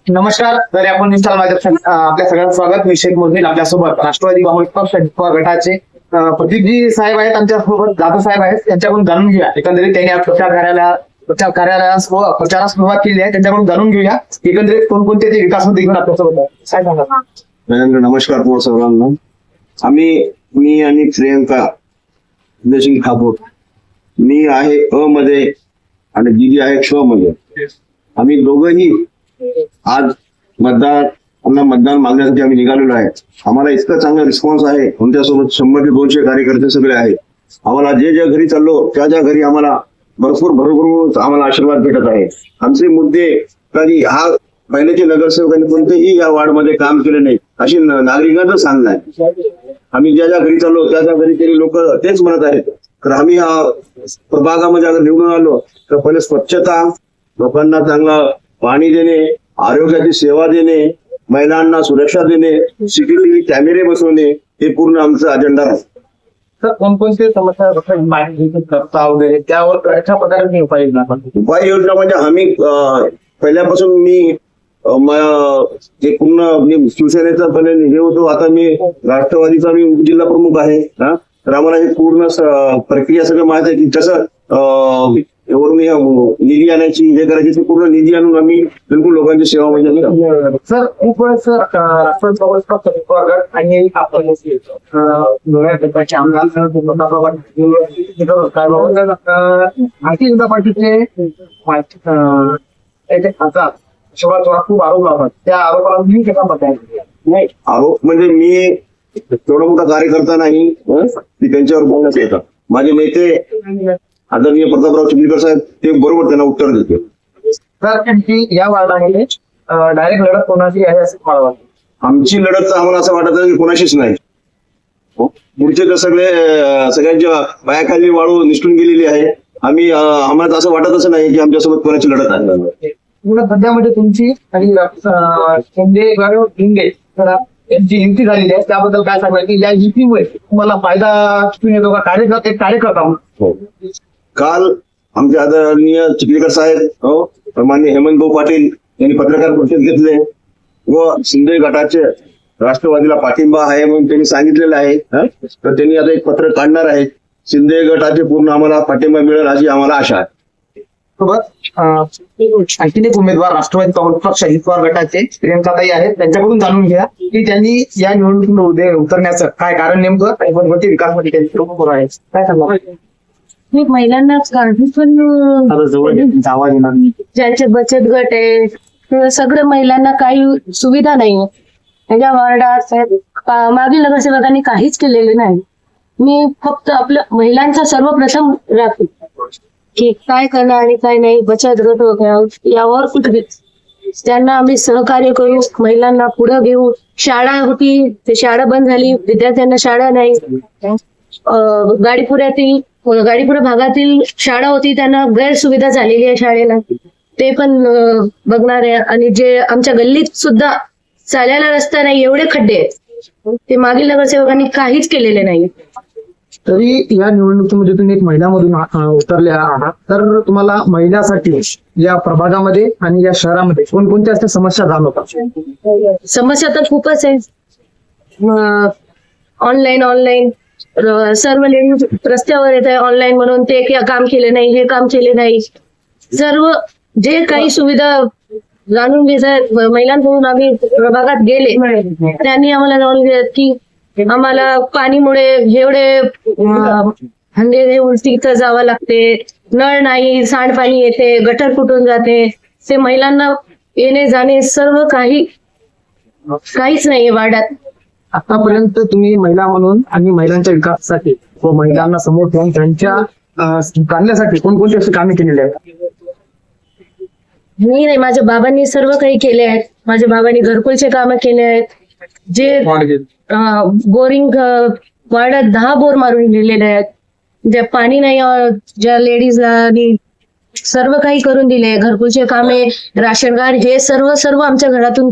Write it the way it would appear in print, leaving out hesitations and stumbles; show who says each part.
Speaker 1: नमस्कार. तर आपण आपल्या सगळ्यांचं स्वागत. मी शेख मुरलीन आपल्यासोबत राष्ट्रवादी काँग्रेस पक्ष गटाचे प्रदीपजी साहेब आहेत, आमच्यासोबत जाधव साहेब आहेत. त्यांच्याकडून जाणून घेऊया एकंदरीत त्यांनी प्रचार कार्यालयास प्रचारास सुरुवात केली आहे. त्यांच्याकडून जाणून घेऊया एकंदरीत कोणकोणते ते विकास मुद्दे घेऊन आपल्यासोबत आहे. साहेब सांगा.
Speaker 2: नमस्कार तुम्हाला सर्वांना. मी आणि प्रियंका सिंग ठाकूर, मी आहे अ मध्ये आणि दीदी आहे श मध्ये. आम्ही दोघंही आज मतदान मागण्यासाठी आम्ही निघालेलो आहे. आम्हाला इतकं चांगला रिस्पॉन्स आहे. आमच्यासोबत 100 ते 200 कार्यकर्ते सगळे आहेत. आम्हाला ज्या घरी चाललो त्या घरी आम्हाला भरपूर आम्हाला आशीर्वाद भेटत आहे. आमचे मुद्दे कधी हा पहिल्याचे नगरसेवकांनी कोणतेही या वार्डमध्ये काम केले नाही अशी नागरिकांचं सांगणं आहे. आम्ही ज्या घरी चाललो त्या घरी तरी लोक तेच म्हणत आहेत. तर आम्ही प्रभागामध्ये अगर निवडून आलो तर पहिले स्वच्छता, लोकांना चांगलं पाणी देणे, आरोग्याची सेवा देणे, महिलांना सुरक्षा देणे, सिक्युरिटी कॅमेरे बसवणे हे पूर्ण आमचा अजेंडा आहे.
Speaker 1: तर कोणकोणते समस्या करता वगैरे त्यावर कशा प्रकारे
Speaker 2: उपाययोजना म्हणजे आम्ही पहिल्यापासून मी जे पूर्ण शिवसेनेचा पहिले हे होतो, आता मी राष्ट्रवादीचा मी उपजिल्हा प्रमुख आहे. तर आम्हाला हे पूर्ण प्रक्रिया सगळं माहित आहे की कसं वरून निधी आणायची, हे करायची, ते पूर्ण निधी आणून आम्ही बिलकुल लोकांची सेवा म्हणजे.
Speaker 1: सर खूप वेळेस राष्ट्रवादी काँग्रेस पक्ष आणि आपण भारतीय जनता पार्टीचे खासदार शिवराज चव्हाण खूप आरोप लावतात. त्या आरोपाला मी कसा बघायला नाही.
Speaker 2: आरोप म्हणजे मी तेवढा मोठा कार्यकर्ता नाही की त्यांच्यावर बोलण्यात येतं. माझे नेते आदरणीय प्रतापराव चिखलीकर साहेब ते बरोबर त्यांना उत्तर देते.
Speaker 1: तर त्यांची या वार्डामध्ये डायरेक्ट लढत कोणाची आहे असं मला वाटतं.
Speaker 2: आमची लढत आम्हाला असं वाटत की कोणाशीच नाही. पुढचे तर सगळ्यांच्या पायाखाली वाळू निसटून गेलेली आहे. आम्हाला असं वाटतच नाही की आमच्यासोबत कोणाची लढत आहे.
Speaker 1: सध्यामध्ये तुमची आणि शिंदे यांची युती झालेली आहे, त्याबद्दल काय सांगाल की या युतीमुळे तुम्हाला फायदा येतो का कार्यकर्ता म्हणून?
Speaker 2: काल आमचे आदरणीय चिखलीकर साहेब माननीय हेमंत भाऊ पाटील यांनी पत्रकार परिषद घेतले व शिंदे गटाचे राष्ट्रवादीला पाठिंबा आहे म्हणून त्यांनी सांगितलेलं आहे. तर त्यांनी आता एक पत्र काढणार आहेत. शिंदे गटाचे पूर्ण आम्हाला पाठिंबा मिळेल अशी आम्हाला आशा आहे.
Speaker 1: सोबत आणखीन एक उमेदवार राष्ट्रवादी काँग्रेस पक्ष गटाचे प्रियंकाताई आहेत. त्यांच्याकडून जाणून घ्या की त्यांनी या निवडणुकीमध्ये उतरण्याचं काय कारण नेमकं आणि विकासमध्ये त्यांची प्रमुख आहे. काय सांगा.
Speaker 3: मी महिलांना ज्यांचे बचत गट आहे सगळ्या महिलांना काही सुविधा नाही. त्यांच्या वार्डात मागील नगरसेवकांनी काहीच केलेले नाही. मी फक्त आपलं महिलांचा सर्वप्रथम राखू की काय करणं आणि काय नाही. बचत गट यावर कुठे त्यांना आम्ही सहकार्य करू, महिलांना पुढे घेऊ. शाळा होती ते शाळा बंद झाली, विद्यार्थ्यांना शाळा नाही. गाडीपुरा भागातील शाळा होती त्यांना गैरसुविधा झालेली आहे शाळेला, ते पण बघणार आहे. आणि जे आमच्या गल्लीत सुद्धा चालायला रस्ता नाही, एवढे खड्डे आहेत, ते मागील नगरसेवकांनी काहीच केलेले नाही.
Speaker 1: तरी या निवडणुकीमध्ये तुम्ही एक महिलामधून उतरल्या आहात, तर तुम्हाला महिलांसाठी या प्रभागामध्ये आणि या शहरामध्ये कोणकोणत्या अशा समस्या जाणवतात?
Speaker 3: समस्या तर खूपच आहे. ऑनलाईन सर्व लेडीज रस्त्यावर येत आहे ऑनलाईन म्हणून. ते काम केले नाही, हे काम केले नाही. सर्व जे काही सुविधा जाणून घ्यायचं महिलांकडून आम्ही प्रभागात गेले, त्यांनी आम्हाला जाणून घेतलं की आम्हाला पाणीमुळे एवढे हंडे उलटी इथं जावं लागते, नळ नाही, सांडपाणी येते, गटर फुटून जाते. ते महिलांना येणे जाणे सर्व काहीच नाहीये वार्डात.
Speaker 1: आतापर्यंत तुम्ही महिला म्हणून आणि महिलांच्या विकासासाठी व महिलांना समोर ठेवून त्यांच्या काढण्यासाठी कोणकोणती अशी कामे केलेली आहेत?
Speaker 3: मी नाही, माझ्या बाबांनी सर्व काही केले आहेत. माझ्या बाबांनी घरकुलचे कामं केले आहेत. जे बोरिंग वार्डात 10 बोर मारून दिलेले आहेत. ज्या पाणी नाही ज्या लेडीजला सर्व काही करून दिले. घरकुलचे कामे, राशन कार्ड हे सर्व आमच्या घरातून